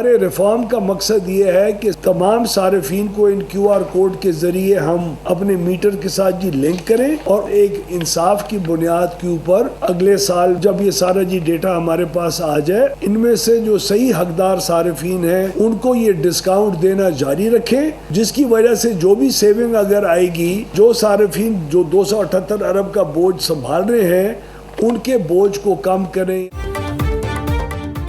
ہمارے ریفارم کا مقصد یہ ہے کہ تمام صارفین کو ان QR کوڈ کے ذریعے ہم اپنے میٹر کے ساتھ لنک کریں اور ایک انصاف کی بنیاد کے اوپر اگلے سال جب یہ سارا ڈیٹا ہمارے پاس آ جائے، ان میں سے جو صحیح حقدار صارفین ہیں ان کو یہ ڈسکاؤنٹ دینا جاری رکھیں، جس کی وجہ سے جو بھی سیونگ اگر آئے گی، جو صارفین جو 278 ارب کا بوجھ سنبھال رہے ہیں ان کے بوجھ کو کم کریں۔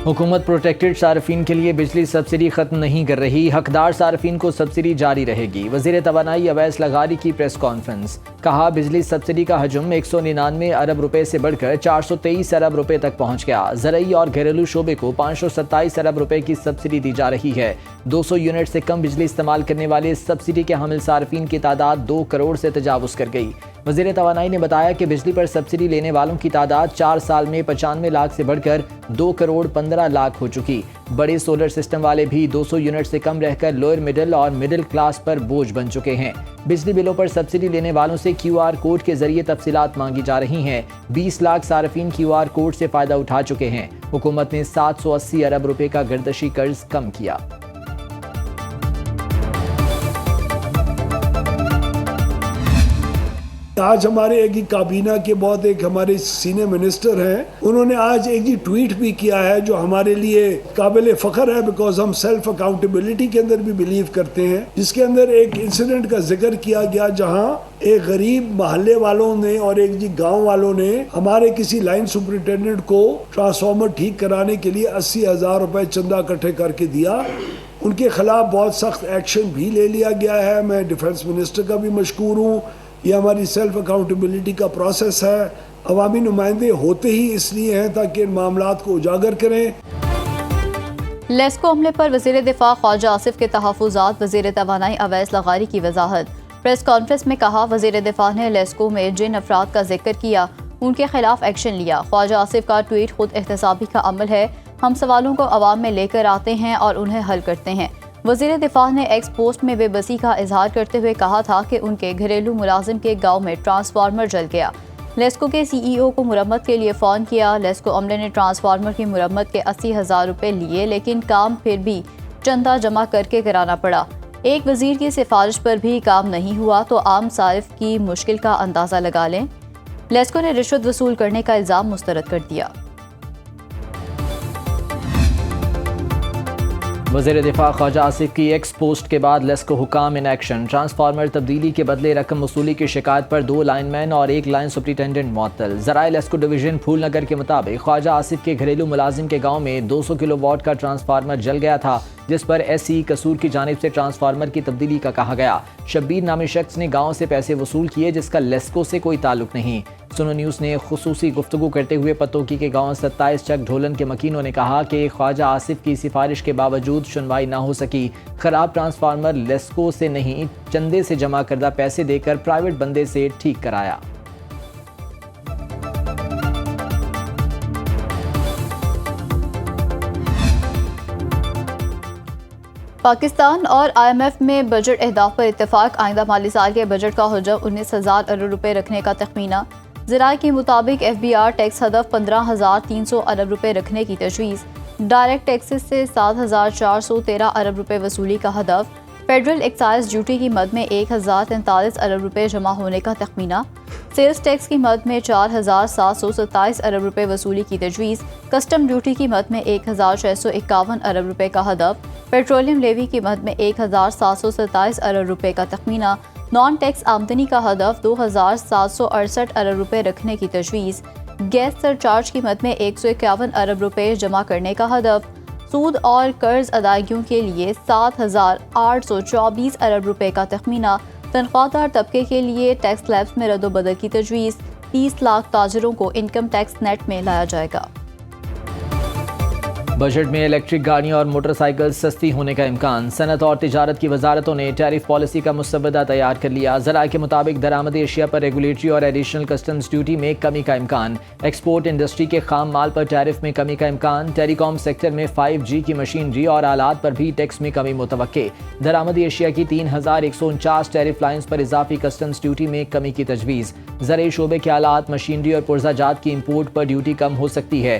حکومت پروٹیکٹڈ صارفین کے لیے بجلی سبسڈی ختم نہیں کر رہی، حقدار صارفین کو سبسڈی جاری رہے گی۔ وزیر توانائی اویس لغاری کی پریس کانفرنس، کہا بجلی سبسڈی کا حجم 199 ارب روپے سے بڑھ کر 423 ارب روپے تک پہنچ گیا۔ زرعی اور گھریلو شعبے کو 527 ارب روپے کی سبسڈی دی جا رہی ہے۔ 200 یونٹ سے کم بجلی استعمال کرنے والے سبسڈی کے حامل صارفین کی تعداد 2 کروڑ سے تجاوز کر گئی۔ وزیر توانائی نے بتایا کہ بجلی پر سبسڈی لینے والوں کی تعداد 4 سال میں 95 لاکھ سے بڑھ کر 2 کروڑ 15 لاکھ ہو چکی۔ بڑے سولر سسٹم والے بھی 200 یونٹ سے کم رہ کر لوئر مڈل اور مڈل کلاس پر بوجھ بن چکے ہیں۔ بجلی بلوں پر سبسڈی لینے والوں سے QR کوڈ کے ذریعے تفصیلات مانگی جا رہی ہیں۔ 20 لاکھ صارفین QR کوڈ سے فائدہ اٹھا چکے ہیں۔ حکومت نے 780 ارب روپے کا گردشی قرض کم کیا۔ آج ہمارے ایک کابینہ کے بہت ہمارے سینئر منسٹر ہیں، انہوں نے آج ایک ٹویٹ بھی کیا ہے جو ہمارے لیے قابل فخر ہے، بیکاز ہم سیلف اکاؤنٹیبلٹی کے اندر بھی بلیو کرتے ہیں، جس کے اندر ایک انسیڈنٹ کا ذکر کیا گیا جہاں ایک غریب محلے والوں نے اور ایک گاؤں والوں نے ہمارے کسی لائن سپرنٹینڈنٹ کو ٹرانسفارمر ٹھیک کرانے کے لیے 80,000 روپے چندہ اکٹھے کر کے دیا۔ ان کے خلاف بہت سخت ایکشن بھی لے لیا گیا ہے۔ میں ڈیفنس منسٹر کا بھی مشکور ہوں۔ یہ ہماری سیلف اکاؤنٹیبلٹی کا پروسیس ہے۔ عوامی نمائندے ہوتے ہی اس لیے ہیں تاکہ ان معاملات کو اجاگر کریں۔ لیسکو عملے پر وزیر دفاع خواجہ آصف کے تحفظات، وزیر توانائی اویس لغاری کی وضاحت۔ پریس کانفرنس میں کہا وزیر دفاع نے لیسکو میں جن افراد کا ذکر کیا ان کے خلاف ایکشن لیا۔ خواجہ آصف کا ٹویٹ خود احتسابی کا عمل ہے، ہم سوالوں کو عوام میں لے کر آتے ہیں اور انہیں حل کرتے ہیں۔ وزیر دفاع نے ایکس پوسٹ میں بے بسی کا اظہار کرتے ہوئے کہا تھا کہ ان کے گھریلو ملازم کے گاؤں میں ٹرانسفارمر جل گیا۔ لیسکو کے CEO کو مرمت کے لیے فون کیا۔ لیسکو عملے نے ٹرانسفارمر کی مرمت کے 80,000 روپے لیے، لیکن کام پھر بھی چندہ جمع کر کے کرانا پڑا۔ ایک وزیر کی سفارش پر بھی کام نہیں ہوا تو عام صارف کی مشکل کا اندازہ لگا لیں۔ لیسکو نے رشوت وصول کرنے کا الزام مسترد کر دیا۔ وزیر دفاع خواجہ آصف کی ایکس پوسٹ کے بعد لیسکو حکام ان ایکشن۔ ٹرانسفارمر تبدیلی کے بدلے رقم وصولی کی شکایت پر 2 لائن مین اور 1 لائن سپرنٹینڈنٹ معطل۔ ذرائع لیسکو ڈویژن پھول نگر کے مطابق خواجہ آصف کے گھریلو ملازم کے گاؤں میں 200 کلو واٹ کا ٹرانسفارمر جل گیا تھا، جس پر SE قصور کی جانب سے ٹرانسفارمر کی تبدیلی کا کہا گیا۔ شبیر نامی شخص نے گاؤں سے پیسے وصول کیے جس کا لیسکو سے کوئی تعلق نہیں۔ سنو نیوز نے خصوصی گفتگو کرتے ہوئے پتوکی کے گاؤں 27 چک ڈھولن کے مکینوں نے کہا کہ خواجہ آصف کی سفارش کے باوجود سنوائی نہ ہو سکی۔ خراب ٹرانسفارمر لیسکو سے نہیں، چندے سے جمع کردہ پیسے دے کر پرائیویٹ بندے سے ٹھیک کرایا۔ پاکستان اور IMF میں بجٹ اہداف پر اتفاق۔ آئندہ مالی سال کے بجٹ کا حجم 19,000 ارب روپے رکھنے کا تخمینہ۔ ذرائع کے مطابق FBR ٹیکس ہدف 15,300 ارب روپے رکھنے کی تجویز۔ ڈائریکٹ ٹیکسز سے 7,413 ارب روپے وصولی کا ہدف۔ فیڈرل ایکسائز ڈیوٹی کی مد میں 1,043 ارب روپے جمع ہونے کا تخمینہ۔ سیلز ٹیکس کی مد میں 4,727 ارب روپے وصولی کی تجویز۔ کسٹم ڈیوٹی کی مد میں 1,651 ارب روپے کا ہدف۔ پیٹرولیم لیوی کی مد میں 1,727 ارب روپے کا تخمینہ۔ نان ٹیکس آمدنی کا ہدف 2,768 ارب روپے رکھنے کی تجویز۔ گیس سرچارج کی مد میں 151 ارب روپے جمع کرنے کا ہدف۔ سود اور قرض ادائیگیوں کے لیے 7,824 ارب روپے کا تخمینہ۔ تنخواہ دار طبقے کے لیے ٹیکس سلیبس میں رد و بدل کی تجویز۔ 30 لاکھ تاجروں کو انکم ٹیکس نیٹ میں لایا جائے گا۔ بجٹ میں الیکٹرک گاڑیوں اور موٹر سائیکل سستی ہونے کا امکان۔ صنعت اور تجارت کی وزارتوں نے ٹیرف پالیسی کا مسودہ تیار کر لیا۔ ذرائع کے مطابق درآمدی اشیاء پر ریگولیٹری اور ایڈیشنل کسٹمز ڈیوٹی میں کمی کا امکان۔ ایکسپورٹ انڈسٹری کے خام مال پر ٹیرف میں کمی کا امکان۔ ٹیلی کام سیکٹر میں 5G کی مشینری اور آلات پر بھی ٹیکس میں کمی متوقع۔ درآمدی اشیاء کی 3,149 ٹیرف لائنز پر اضافی کسٹمز ڈیوٹی میں کمی کی تجویز۔ زرعی شعبے کے آلات، مشینری اور پرزہ جات کی امپورٹ پر ڈیوٹی کم ہو سکتی ہے۔